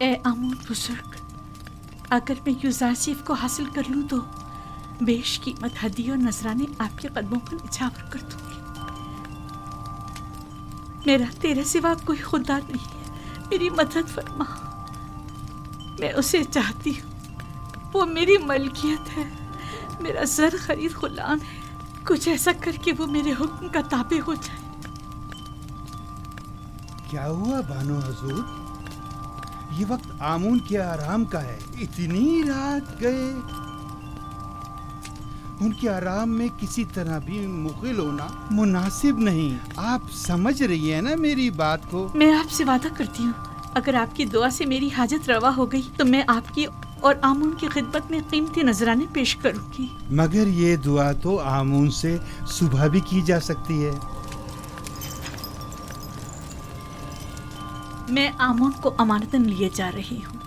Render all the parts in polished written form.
ए आमून बुजुर्ग, अगर मैं यूजारसीफ को हासिल कर लूं तो बेश कीमत हदी और नजराने आपके कदमों पर निछावर कर दूंगी। मेरा तेरे सिवा कोई खुदा नहीं है, मेरी मदद फरमा। मैं उसे चाहती हूँ, वो मेरी मलकियत है, मेरा जर खरीद गुलाम है। कुछ ऐसा करके वो मेरे हुक्म का ताबे हो जाए। क्या हुआ बानो हजूर? ये वक्त आमून के आराम का है, इतनी रात गए। उनके आराम में किसी तरह भी मुग़िल होना मुनासिब नहीं। आप समझ रही है ना मेरी बात को? मैं आपसे वादा करती हूँ, अगर आपकी दुआ से मेरी हाजत रवा हो गई तो मैं आपकी और आमून की खिदमत में कीमती नजराने पेश करूंगी। मगर ये दुआ तो आमून से सुबह भी की जा सकती है। मैं आमून को अमानतन लिए जा रही हूँ।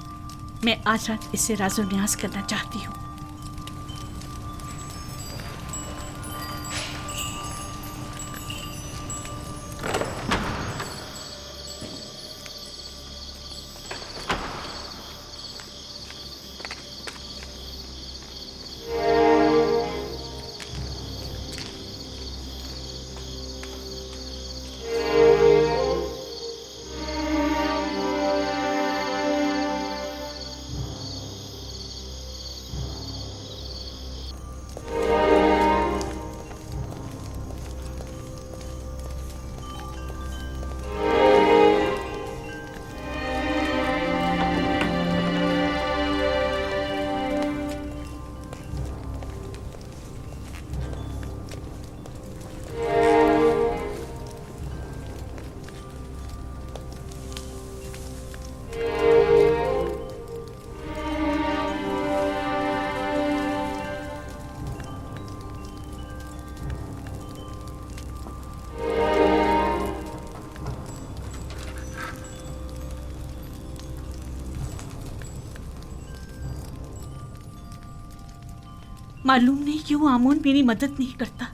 मैं आज रात इससे राज़ो न्याज करना चाहती हूँ। मालूम नहीं क्यों आमून मेरी मदद नहीं करता।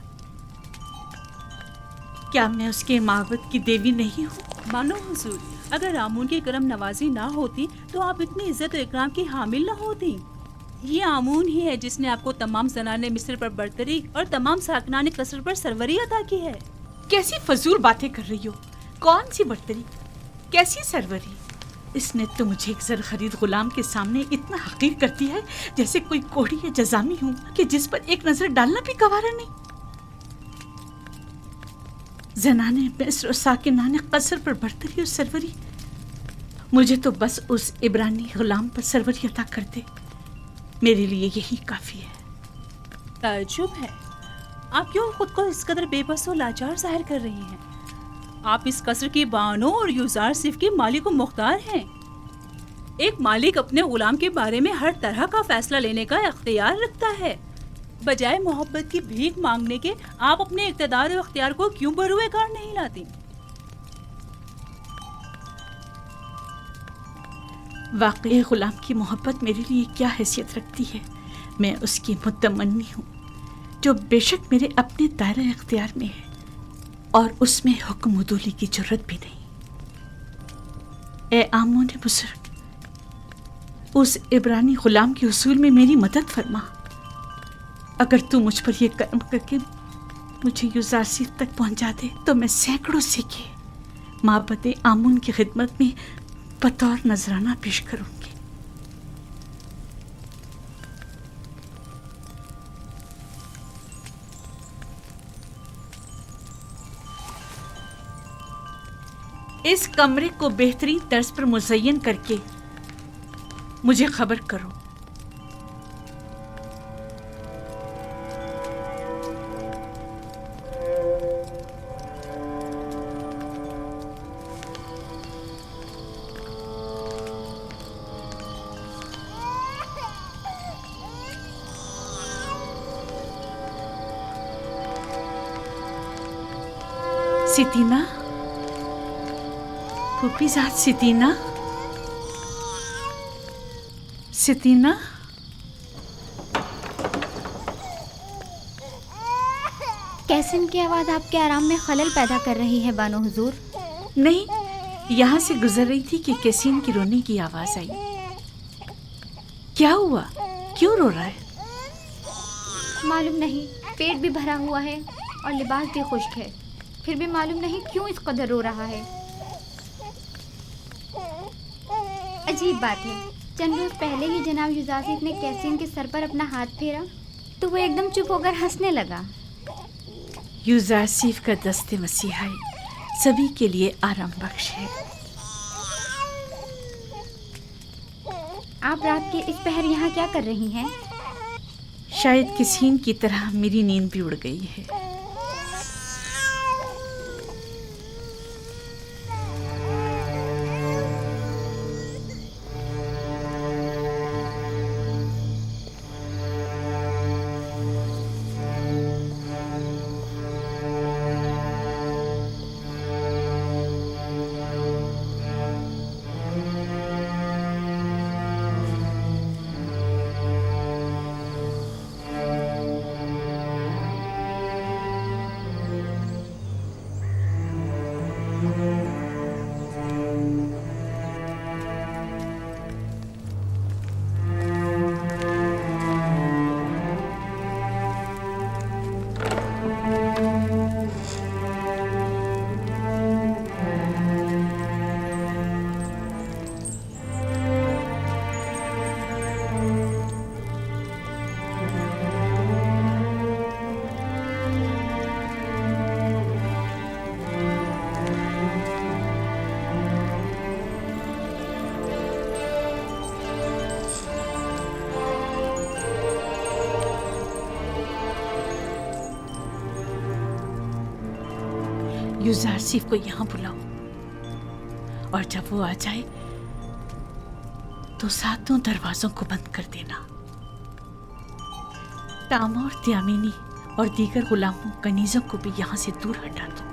क्या मैं उसके माबद की देवी नहीं हूँ? मानो हुजूर, अगर आमून की करम नवाजी ना होती तो आप इतनी इज्जत और इकराम की हामिल ना होती। ये आमून ही है जिसने आपको तमाम ज़नाने मिस्र पर बरतरी और तमाम साकनाने कसर पर सरवरी अता की है। कैसी फजूल बातें कर रही हो? कौन सी बरतरी, कैसी सरवरी? इसने तो मुझे एक जर खरीद गुलाम के सामने इतना हकीर कर दिया है जैसे कोई कोढ़ी या जजामी हूँ कि जिस पर एक नजर डालना भी गवारा नहीं। जनाने मिस्र और साकिनाने कसर पर बरतरी और सरवरी, मुझे तो बस उस इब्रानी गुलाम पर सरवरी अता कर दे, मेरे लिए यही काफी है। ताज्जुब है, आप क्यों खुद को इस कदर बेबस और लाचार जाहिर कर रही हैं? आप इस कसर की बानो और यूजार सिर्फ के मालिक और मुख्तार हैं। एक मालिक अपने गुलाम के बारे में हर तरह का फैसला लेने का इख्तियार रखता है। बजाय मोहब्बत की भीख मांगने के आप अपने इख्तियार और इख्तियार को क्यों बरूए कार नहीं लाती? वाकई गुलाम की मोहब्बत मेरे लिए क्या हैसियत रखती है। मैं उसकी मुतमन्नी हूँ जो बेशक मेरे अपने दायरे इख्तियार में है और उसमें हुक्म उदूली की जरूरत भी नहीं। ए आमून बुजुर्ग, उस इब्रानी गुलाम के उसूल में मेरी मदद फरमा। अगर तू मुझ पर यह कर्म करके मुझे यूजारसीफ तक पहुंचा दे तो मैं सैकड़ों सिक्के माबद आमून की खिदमत में बतौर नजराना पेश करूंगी। इस कमरे को बेहतरीन तर्ज पर मुज़य्यन करके मुझे खबर करो। सितीना, फूफीजाद सितीना, सितीना, कैसन की आवाज़ आपके आराम में खलल पैदा कर रही है बानो हुजूर? नहीं, यहाँ से गुजर रही थी कि कैसीन की रोने की आवाज आई। क्या हुआ, क्यों रो रहा है? मालूम नहीं, पेट भी भरा हुआ है और लिबास भी खुश्क है, फिर भी मालूम नहीं क्यों इस कदर रो रहा है। अजीब बात है, चंद रोज पहले ही जनाब युजासिफ ने कैसीन के सर पर अपना हाथ फेरा तो वो एकदम चुप होकर हंसने लगा। यूजासिफ का दस्ते मसीहाई सभी के लिए आराम बख्श है। आप रात के इस पहर यहाँ क्या कर रही हैं? शायद किसीन की तरह मेरी नींद भी उड़ गई है। यूजासिफ को यहाँ बुलाओ और जब वो आ जाए तो सातों दरवाजों को बंद कर देना। तामा और त्यामिनी और दीगर गुलामों कनीजों को भी यहाँ से दूर हटा दो।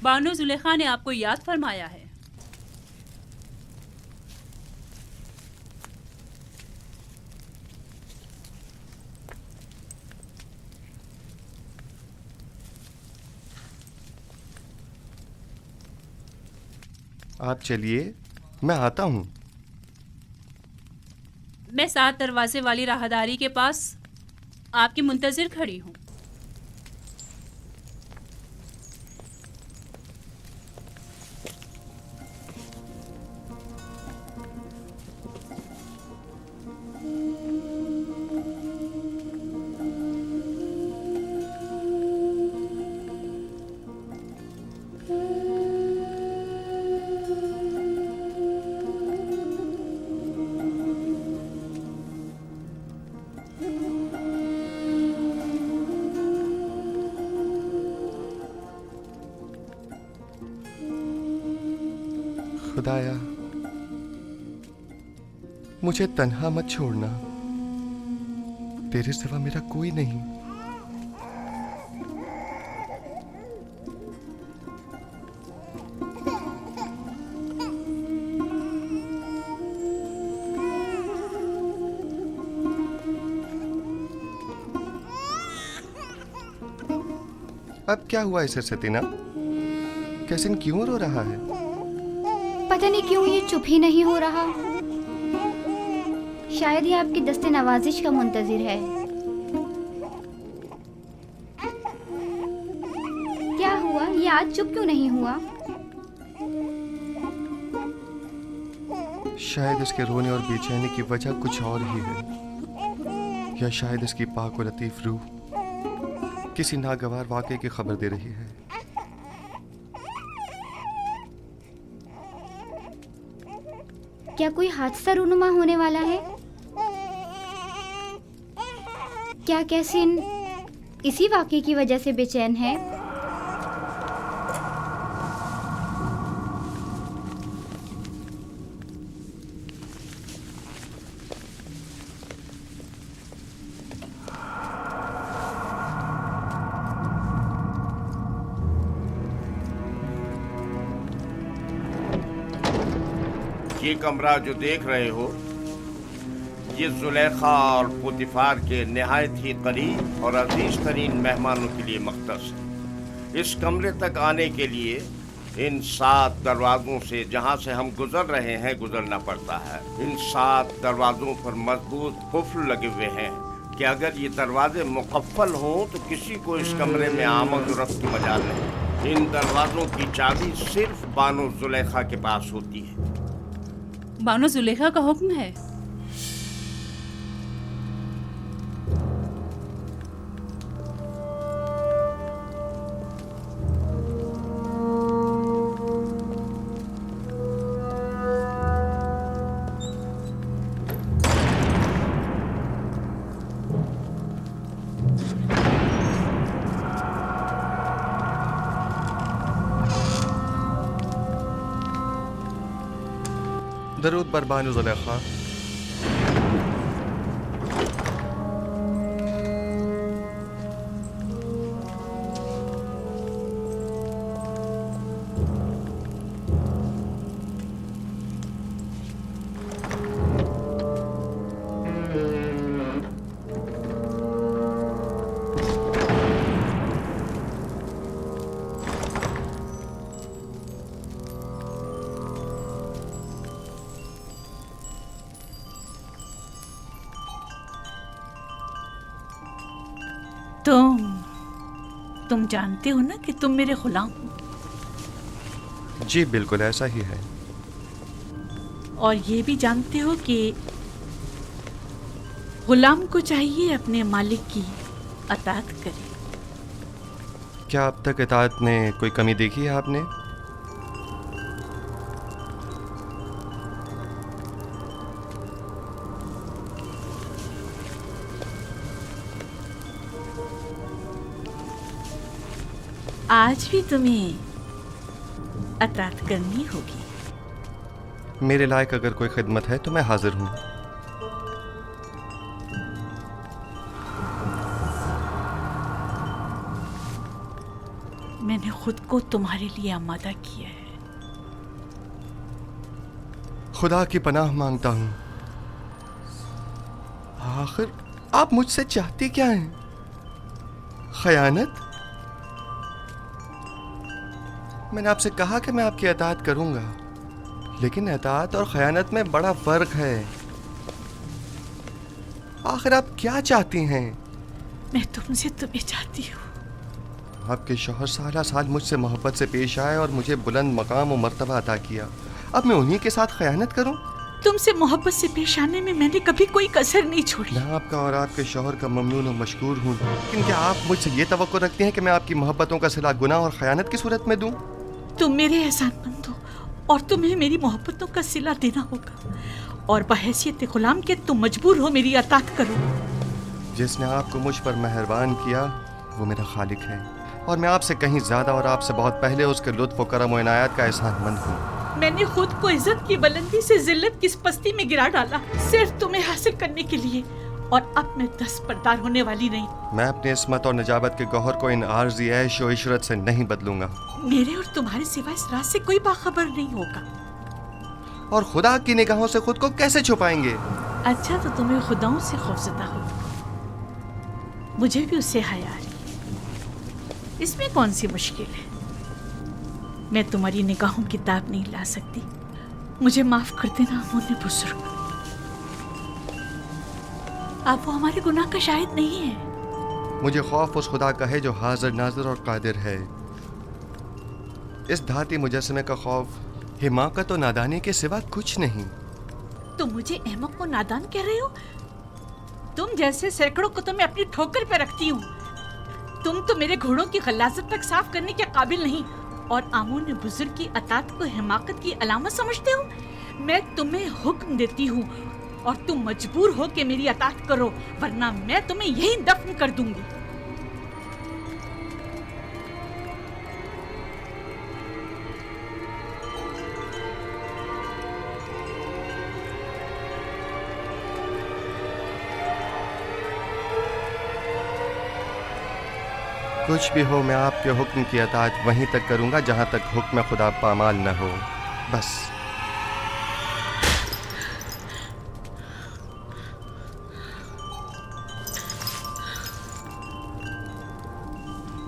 बानो जुलेखा ने आपको याद फरमाया है। आप चलिए, मैं आता हूँ। मैं 7 दरवाजे वाली राहदारी के पास आपकी मुंतजिर खड़ी हूँ। खुदाया, मुझे तन्हा मत छोड़ना, तेरे सिवा मेरा कोई नहीं। अब क्या हुआ इसे सतीना? कैसिन क्यों रो रहा है? पता नहीं क्यों ये चुप ही नहीं हो रहा। शायद ये आपकी दस्ते नवाजिश का मुंतजिर है। क्या हुआ, ये आज चुप क्यों नहीं हुआ? शायद इसके रोने और बेचैनी की वजह कुछ और ही है, या शायद इसकी पाक और लतीफ रूह किसी नागवार वाक़े की खबर दे रही है। क्या कोई हादसा रूनुमा होने वाला है? क्या कैसिन इसी वाक़े की वजह से बेचैन है? ये कमरा जो देख रहे हो, ये जुलेखा और पुतिफार के निहायत ही करीब और अजीज तरीन मेहमानों के लिए मख्तस है। इस कमरे तक आने के लिए इन 7 दरवाजों से जहां से हम गुजर रहे हैं गुजरना पड़ता है। इन 7 दरवाजों पर मजबूत कुफ्ल लगे हुए हैं कि अगर ये दरवाजे मुकफ्फल हों तो किसी को इस कमरे में आमद और रफ्त की मजाल नहीं। इन दरवाजों की चाबी सिर्फ बानो जुलेखा के पास होती है। बानो जुलेखा का हुक्म है। दरूद बर बानो जुलेखा। तुम जानते हो ना कि तुम मेरे गुलाम हो। जी बिल्कुल ऐसा ही है। और ये भी जानते हो कि गुलाम को चाहिए अपने मालिक की अताअत करे। क्या अब तक इताअत में कोई कमी देखी है आपने? आज भी तुम्हें अताअत करनी होगी। मेरे लायक अगर कोई खिदमत है तो मैं हाजिर हूँ। मैंने खुद को तुम्हारे लिए आमादा किया है। खुदा की पनाह मांगता हूँ। आखिर आप मुझसे चाहती क्या हैं? खयानत? मैंने आपसे कहा कि मैं आपकी अताअत करूंगा, लेकिन अताअत और खयानत में बड़ा फर्क है। आखिर आप क्या चाहती हैं? मैं तुमसे तुम्हें चाहती हूँ। आपके शौहर सारा साल मुझसे मोहब्बत से पेश आए और मुझे बुलंद मकाम और मर्तबा अता किया। अब मैं उन्हीं के साथ खयानत करूं? तुमसे मोहब्बत से पेश आने में मैंने कभी कोई कसर नहीं छोड़ी। मैं आपका और आपके शौहर का ममनून और मशकूर हूँ, लेकिन क्या आप मुझसे ये तवक्को रखती हैं कि मैं आपकी मोहब्बतों का सिला गुनाह और खयानत की सूरत में दूं? तुम मेरे एहसानमंद हो और तुम्हें मेरी मोहब्बतों का सिला देना होगा, और बहैसियत गुलाम के तुम मजबूर हो मेरी अताअत करो। जिसने आपको मुझ पर मेहरबान किया वो मेरा खालिक है, और मैं आपसे कहीं ज्यादा और आपसे बहुत पहले उसके लुत्फ और करम और इनायत का एहसानमंद हूँ। मैंने खुद को इज्जत की बुलंदी से जिल्लत की पस्ती में गिरा डाला सिर्फ तुम्हें हासिल करने के लिए, और अब मैं दस्तबरदार होने वाली नहीं। मैं अपनी इस्मत और नजाबत के गौहर को इन आर्जी ऐश और इशरत से नहीं बदलूंगा। मेरे और तुम्हारे सिवा इस राज से कोई बाखबर नहीं होगा। और खुदा की निगाहों से खुद को कैसे छुपाएंगे? अच्छा तो तुम्हें खुदाओं से खौफजदा हो, मुझे भी उससे हया आ रही। इसमें कौन सी मुश्किल है? मैं तुम्हारी निगाहों की ताब नहीं ला सकती। मुझे माफ कर देना अमूने बुजुर्ग। आप वो हमारे गुनाह का शाहिद नहीं है। मुझे खौफ उस खुदा का है जो हाजिर नाजिर और कादिर है। इस धाती मुजस्समे का खौफ हिमाकत और नादानी के सिवा कुछ नहीं। तुम मुझे अहमक को नादान कह रहे हो? तुम जैसे सैकड़ों को तो मैं अपनी ठोकर पे रखती हूँ। तुम तो मेरे घोड़ों की गलाजत तक साफ करने के काबिल नहीं, और आमून बुजुर्ग की अताअत को हिमाकत की अलामत समझते हो? मैं तुम्हें हुक्म देती हूँ और तुम मजबूर हो कि मेरी अताअत करो, वरना मैं तुम्हें यहीं दफन कर दूंगी। कुछ भी हो, मैं आपके हुक्म की अताअत वहीं तक करूंगा जहां तक हुक्म खुदा पामाल न हो। बस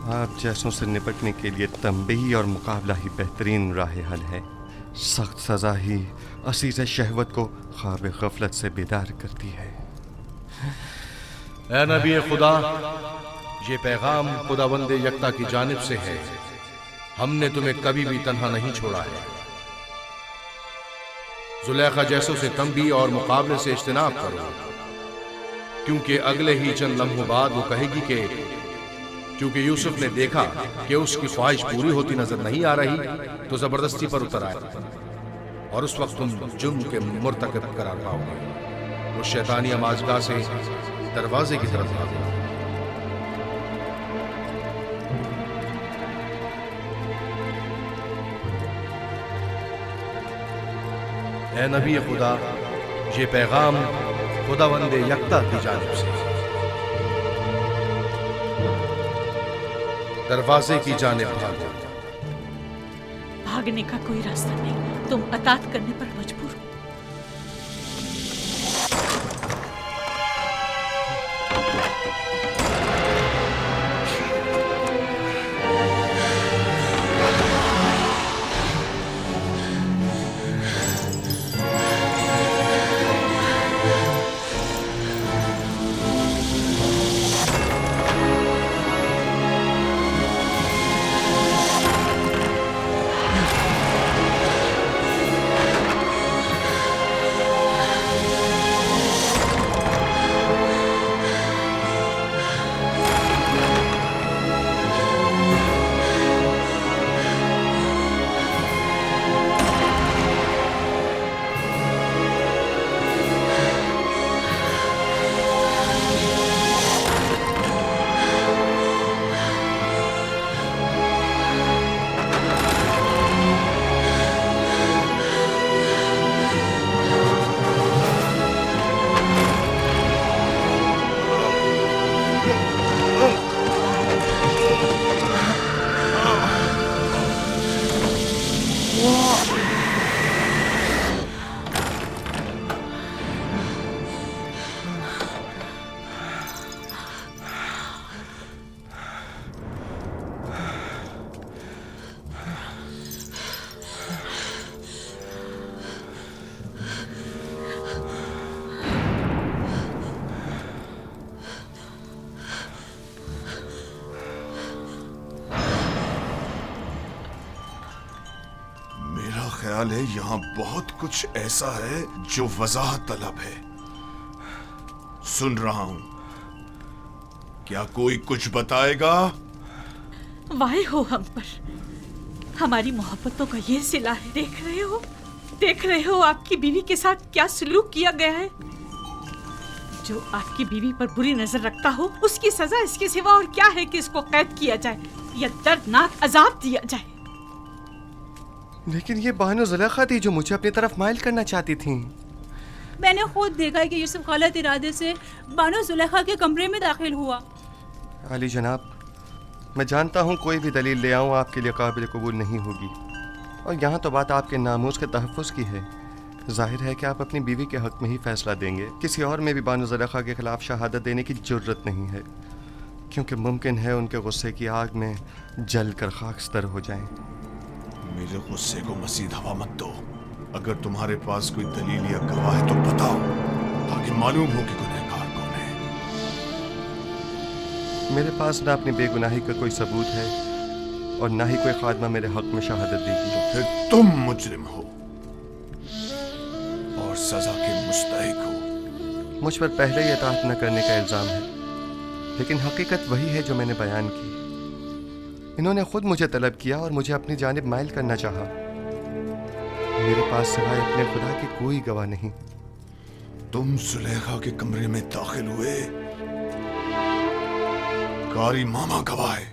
आप जैसों से निपटने के लिए तंबीही और मुकाबला ही बेहतरीन राह हल है। सख्त सज़ा ही असीज़ शहवत को ख्वाब गफलत से बेदार करती है। ऐ नबी खुदा, ये पैगाम खुदावंद यकता की जानिब से है। हमने तुम्हें कभी भी तन्हा नहीं छोड़ा है। जुलेखा जैसों से तंबी और मुकाबले से इज्तनाब करो, क्योंकि अगले ही चंद लम्हों बाद वो कहेगी कि क्योंकि यूसुफ ने देखा कि उसकी ख्वाहिश पूरी होती नजर नहीं आ रही, तो जबरदस्ती पर उतर आए और उस वक्त तुम जुर्म के मुर्तकब करार पाओगे। उस शैतानी अमाजगाह से दरवाजे की तरफ भागो। ऐ नबी खुदा, ये पैगाम खुदावंद यकता की जानिब से दरवाजे की जानिब भागो। भागने का कोई रास्ता नहीं, तुम अतात करने पर मजबूर हो। ख्याल है यहाँ बहुत कुछ ऐसा है जो वजाहत तलब है। सुन रहा हूं, क्या कोई कुछ बताएगा? वाहे हो हम पर, हमारी मोहब्बतों का ये सिला है। देख रहे हो आपकी बीवी के साथ क्या सलूक किया गया है। जो आपकी बीवी पर बुरी नजर रखता हो, उसकी सजा इसके सिवा और क्या है कि इसको कैद किया जाए या दर्दनाक अजाब दिया जाए। लेकिन ये बानो जुलेखा थी जो मुझे अपनी तरफ माइल करना चाहती थी। मैंने खुद देखा कि यूसुफ गलत इरादे से बानो जुलेखा के कमरे में दाखिल हुआ। अली जनाब, मैं जानता हूँ कोई भी दलील ले आऊँ आपके लिए काबिल कबूल नहीं होगी, और यहाँ तो बात आपके नामूस के तहफ़्फ़ुज़ की है। जाहिर है कि आप अपनी बीवी के हक़ में ही फ़ैसला देंगे। किसी और में भी बानो जुलेखा के ख़िलाफ़ शहादत देने की ज़रूरत नहीं है, क्योंकि मुमकिन है उनके गुस्से की आग में जल कर खाकस्तर हो जाएं। मेरे गुस्से को मज़ीद हवा मत दो। अगर तुम्हारे पास कोई दलील या गवाह है तो बताओ, ताकि मालूम हो कि गुनहगार कौन है। मेरे पास ना अपनी बेगुनाही का कोई सबूत है और ना ही कोई खादमा मेरे हक़ में शहादत देगी। तो फिर तुम मुजरिम हो और सजा के मुस्तहिक हो। मुझ पर पहले ही इताअत न करने का इल्ज़ाम है, लेकिन हकीकत वही है जो मैंने बयान की। इन्होंने खुद मुझे तलब किया और मुझे अपनी जानिब माइल करना चाहा। मेरे पास सिवाय अपने खुदा के कोई गवाह नहीं। तुम जुलेखा के कमरे में दाखिल हुए, कारी मामा गवाह है।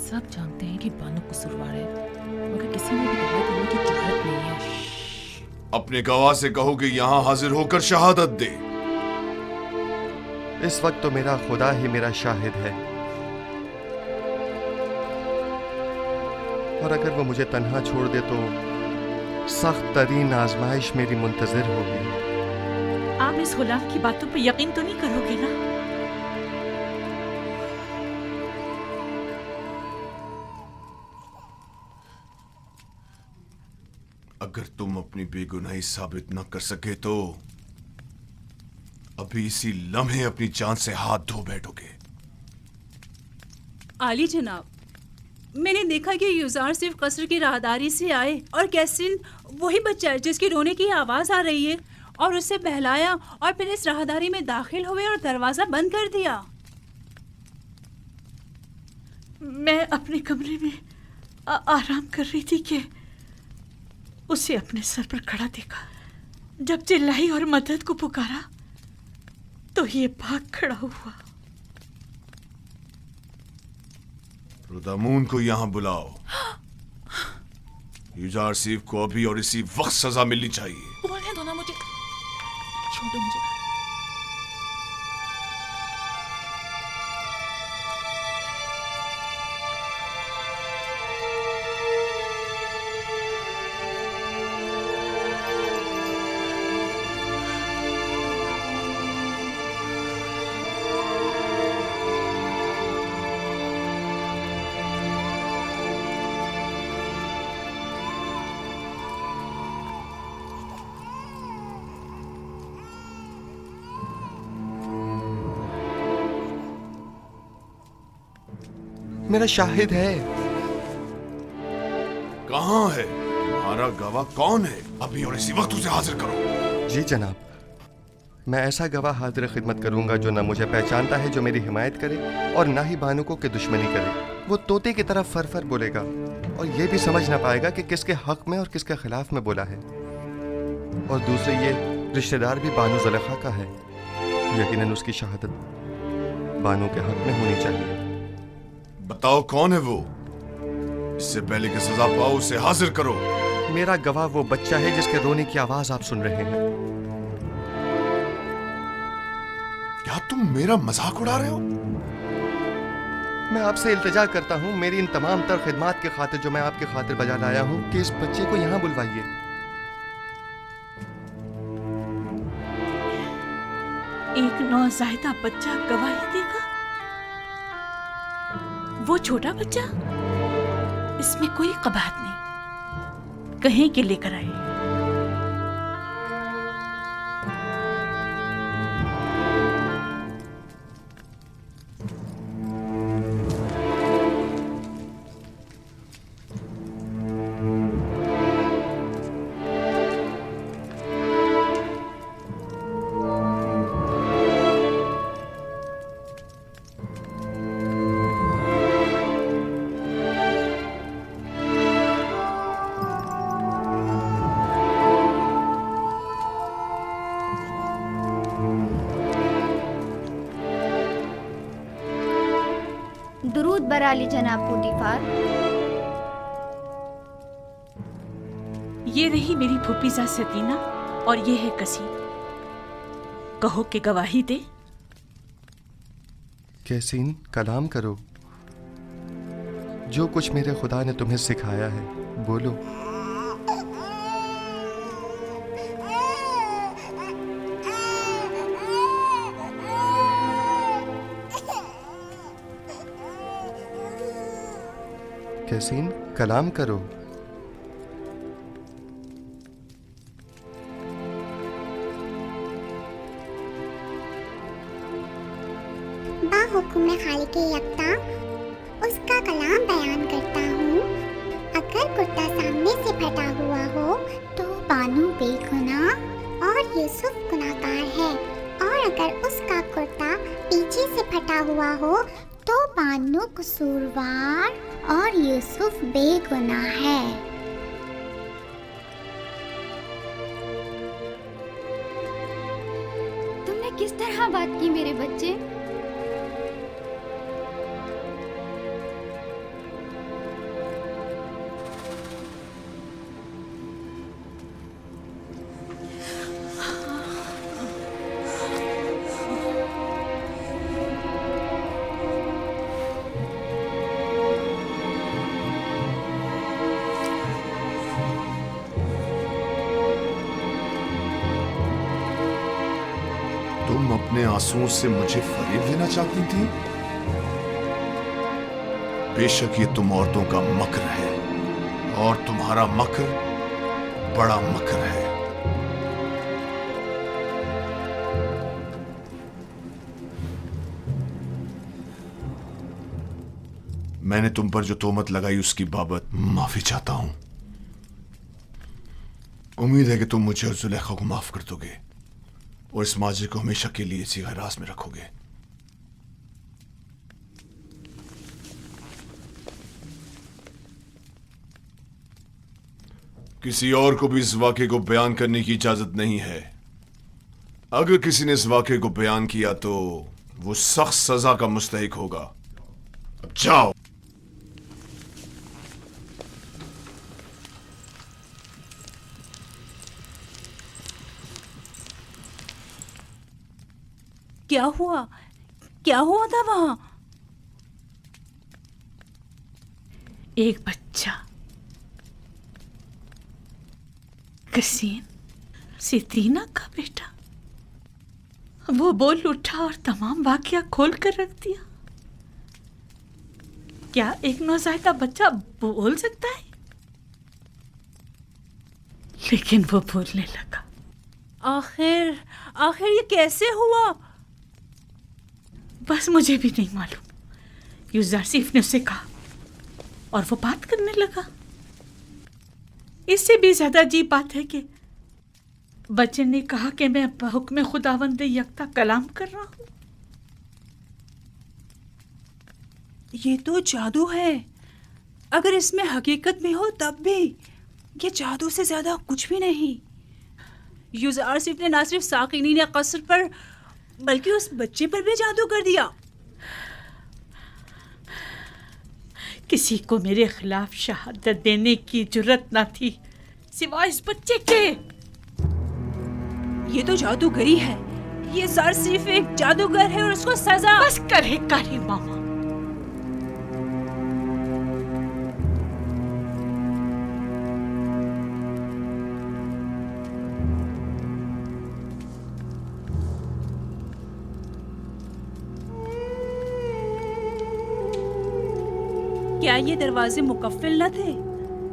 सब जानते हैं कि बानो कसूरवार है, मगर किसी ने भी गवाही देने की जुर्रत नहीं है। अपने गवाह से कहो कि यहाँ हाजिर होकर शहादत दे। इस वक्त तो मेरा खुदा ही मेरा शाहिद है, और अगर वो मुझे तन्हा छोड़ दे तो सख्त तरीन आजमाइश मेरी मुंतजर होगी। आप इस गुलाम की बातों पर यकीन तो नहीं करोगे ना? अगर तुम अपनी बेगुनाही साबित न कर सके तो अभी इसी लम्हे अपनी जान से हाथ धो बैठोगे। आली जनाब, मैंने देखा कि युजार सिर्फ कसर की राहदारी से आए और कैसिन वही बच्चा है जिसकी रोने की आवाज आ रही है, और उसे बहलाया और फिर इस राहदारी में दाखिल हुए और दरवाजा बंद कर दिया। मैं अपने कमरे में आराम कर रही थी कि उसे अपने सर पर खड़ा देखा। जब चिल्लाई और मदद को पुकारा तो ये भाग खड़ा हुआ। रुदामून को यहां बुलाओ। युजार सिफ को अभी और इसी वक्त सजा मिलनी चाहिए। बोलने दो ना मुझे, छोड़ो मुझे। मेरा शाहिद है। कहां है तुम्हारा गवाह? कौन है? अभी और इसी वक्त उसे हाजिर करो। जी जनाब, मैं ऐसा गवाह हाजिर खिदमत करूंगा जो ना मुझे पहचानता है, जो मेरी हिमायत करे, और ना ही बानुको की दुश्मनी करे। वो तोते की तरह फर फर बोलेगा और ये भी समझ ना पाएगा कि किसके हक में और किसके खिलाफ में बोला है। और दूसरे ये रिश्तेदार भी बानो ज़ुलेखा का है। यकीनन उसकी शहादत बानो के हक में होनी चाहिए। बताओ कौन है वो? इससे पहले कि सजा पाओ उसे हाजिर करो। मेरा गवाह वो बच्चा है जिसके रोने की आवाज आप सुन रहे हैं। क्या तुम मेरा मजाक उड़ा रहे हो? मैं आपसे इल्तिजा करता हूँ, मेरी इन तमाम तर खिदमात की खातिर जो मैं आपके खातिर बजा लाया हूँ, कि इस बच्चे को यहाँ बुलवाइए। एक नौज़ायदा बच्चा गवाही देगा? वो छोटा बच्चा? इसमें कोई कबाहत नहीं, कहीं के लेकर आए। दुरूद बराली जनाब पोटीफार। ये रही मेरी फूफीजा सतीना और ये है कसीम। कहो कि गवाही दे। कैसीन, कलाम करो। जो कुछ मेरे खुदा ने तुम्हें सिखाया है बोलो। कैसीन, कलाम करो। बाहुकुम खालिक यकता उसका कलाम बयान करता हूँ। अगर कुर्ता सामने से फटा हुआ हो तो बानू बेगुनाह और यूसुफ गुनाहगार है, और अगर उसका कुर्ता पीछे से फटा हुआ हो तो बानू कसूरवार और यूसुफ बेगुनाह है। तुमने किस तरह बात की मेरे बच्चे? तुम अपने आंसुओं से मुझे फरेब देना चाहती थी। बेशक ये तुम औरतों का मक्र है, और तुम्हारा मक्र बड़ा मकर है। मैंने तुम पर जो तोहमत लगाई उसकी बाबत माफी चाहता हूं। उम्मीद है कि तुम मुझे और जुलेखा को माफ कर दोगे और इस माजरे को हमेशा के लिए इसी हिरास में रखोगे। किसी और को भी इस वाक़े को बयान करने की इजाजत नहीं है। अगर किसी ने इस वाक़े को बयान किया तो वो सख्त सजा का मुस्तहिक होगा। अब जाओ। क्या हुआ? क्या हुआ था वहां? एक बच्चा, कसीम, सितीना का बेटा, वो बोल उठा और तमाम वाकया खोल कर रख दिया। क्या एक नौज़ायदा बच्चा बोल सकता है? लेकिन वो बोलने लगा। आखिर आखिर ये कैसे हुआ? बस मुझे भी नहीं मालूम। यूजारसीफ ने उसे कहा और वो बात करने लगा। इससे भी ज्यादा अजीब बात है कि बच्चे ने कहा कि मैं हुक्म खुदावंद यकता कलाम कर रहा हूं। ये तो जादू है। अगर इसमें हकीकत में हो तब भी ये जादू से ज्यादा कुछ भी नहीं। यूजारसीफ ने ना सिर्फ साकिनी ने कसर पर बल्कि उस बच्चे पर भी जादू कर दिया। किसी को मेरे खिलाफ शहादत देने की जुर्रत न थी सिवाय इस बच्चे के। ये तो जादूगरी है। ये ज़ारसीफ एक जादूगर है और उसको सजा। बस करे कारी मामा। क्या ये दरवाजे मुकफ्फिल न थे?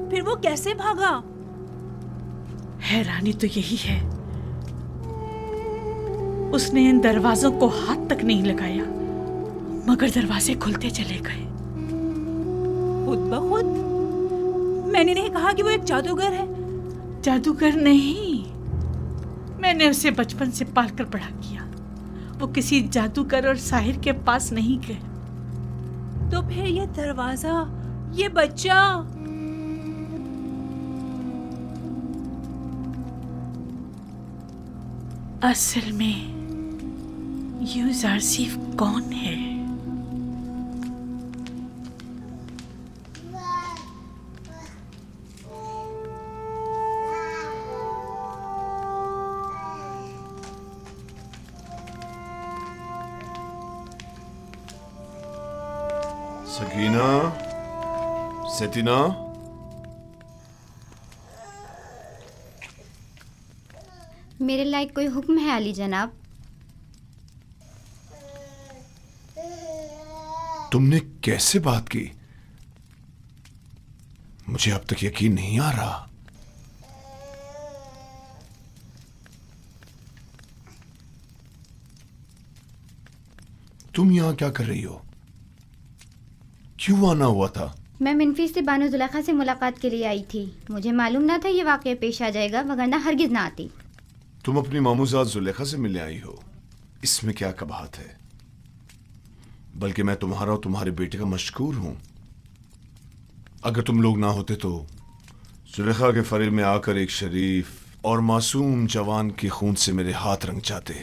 फिर वो कैसे भागा? हैरानी तो यही है, उसने इन दरवाजों को हाथ तक नहीं लगाया मगर दरवाजे खुलते चले गए। खुद ब खुद? मैंने नहीं कहा कि वो एक जादूगर है। जादूगर नहीं, मैंने उसे बचपन से पालकर बड़ा किया। वो किसी जादूगर और साहिर के पास नहीं गए। तो फिर ये दरवाजा, ये बच्चा, असल में यूजारसीफ कौन है? सकीना, सतीना, मेरे लायक कोई हुक्म है अली जनाब? तुमने कैसे बात की? मुझे अब तक यकीन नहीं आ रहा। तुम यहां क्या कर रही हो? क्यों आना हुआ था? मैं मिनफी से बानो जुलेखा से मुलाकात के लिए आई थी। मुझे मालूम ना था ये वाक़या पेश आ जाएगा, वगरना हरगिज ना आती। तुम अपनी मामूजात जुलेखा से मिलने आई हो, इसमें क्या कबाहत है? बल्कि मैं तुम्हारा और तुम्हारे बेटे का मशकूर हूं। अगर तुम लोग ना होते तो जुलेखा के फरेब में आकर एक शरीफ और मासूम जवान के खून से मेरे हाथ रंग जाते।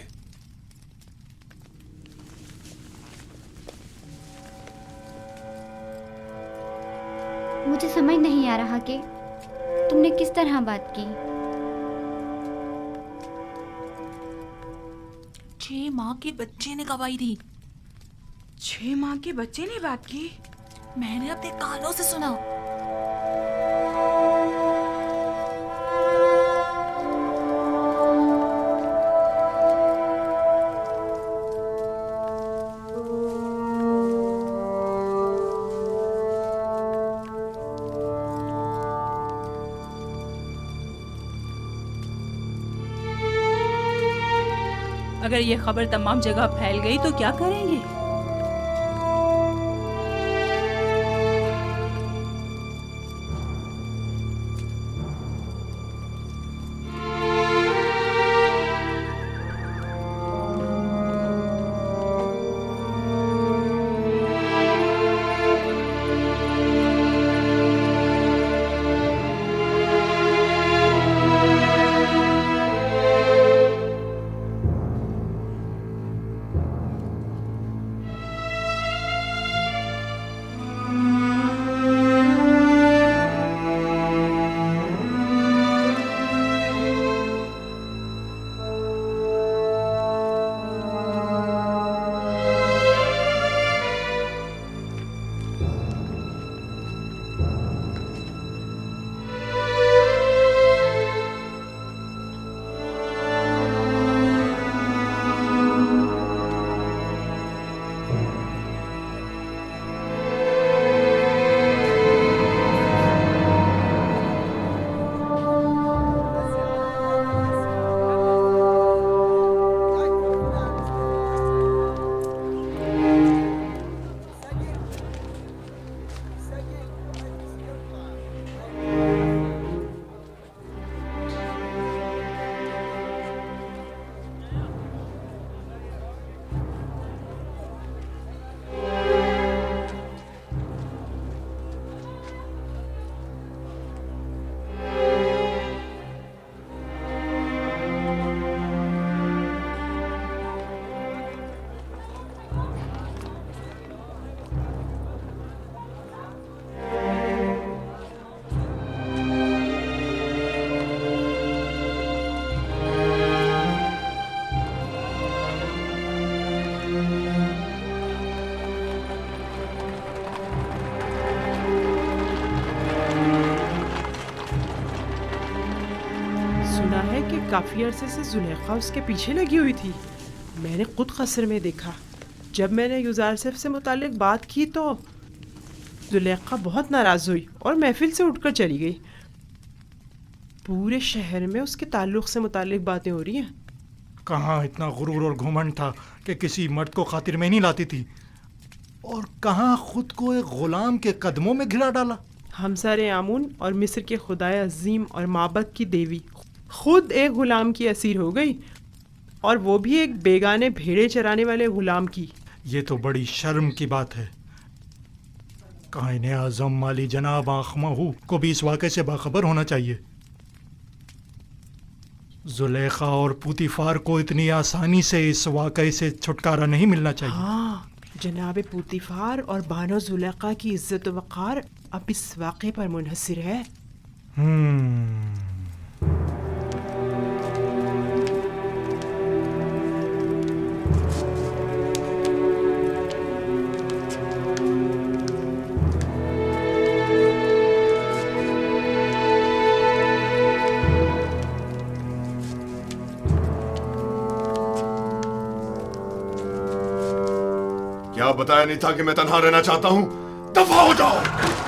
मुझे समझ नहीं आ रहा कि तुमने किस तरह बात की। 6 माह के बच्चे ने गवाही दी। 6 माह के बच्चे ने बात की? मैंने अपने कानों से सुना। अगर ये खबर तमाम जगह फैल गई तो क्या करेंगे? सुना है कि काफी अरसे से जुलेखा उसके पीछे लगी हुई थी। मैंने खुद कस्र में देखा। जब मैंने युजारसिफ से मुतालिक बात की तो जुलेखा बहुत नाराज हुई और महफिल से उठकर चली गई। पूरे शहर में उसके ताल्लुक से मुतालिक बातें हो रही हैं। कहाँ इतना गुरूर और घुमंड था कि किसी मर्द को खातिर में नहीं लाती थी, और कहाँ खुद को एक गुलाम के कदमों में घिरा डाला। हमसारे आमून और मिस्र के खुदाए अजीम और माबद की देवी खुद एक गुलाम की असीर हो गई, और वो भी एक बेगाने भेड़े चराने वाले गुलाम की। ये तो बड़ी शर्म की बात है। कायने आज़म माली जनाब आखमाहू को भी इस वाक़े से बाखबर होना चाहिए। जुलेखा और पुतीफार को इतनी आसानी से इस वाक़े से छुटकारा नहीं मिलना चाहिए। हाँ, जनाब पुतीफार और बानो जुलेखा की इज्जत व वक़ार अब इस वाक़े पर मुनहसर है। क्या बताया नहीं था कि मैं तन्हा रहना चाहता हूं? दफा हो जाओ।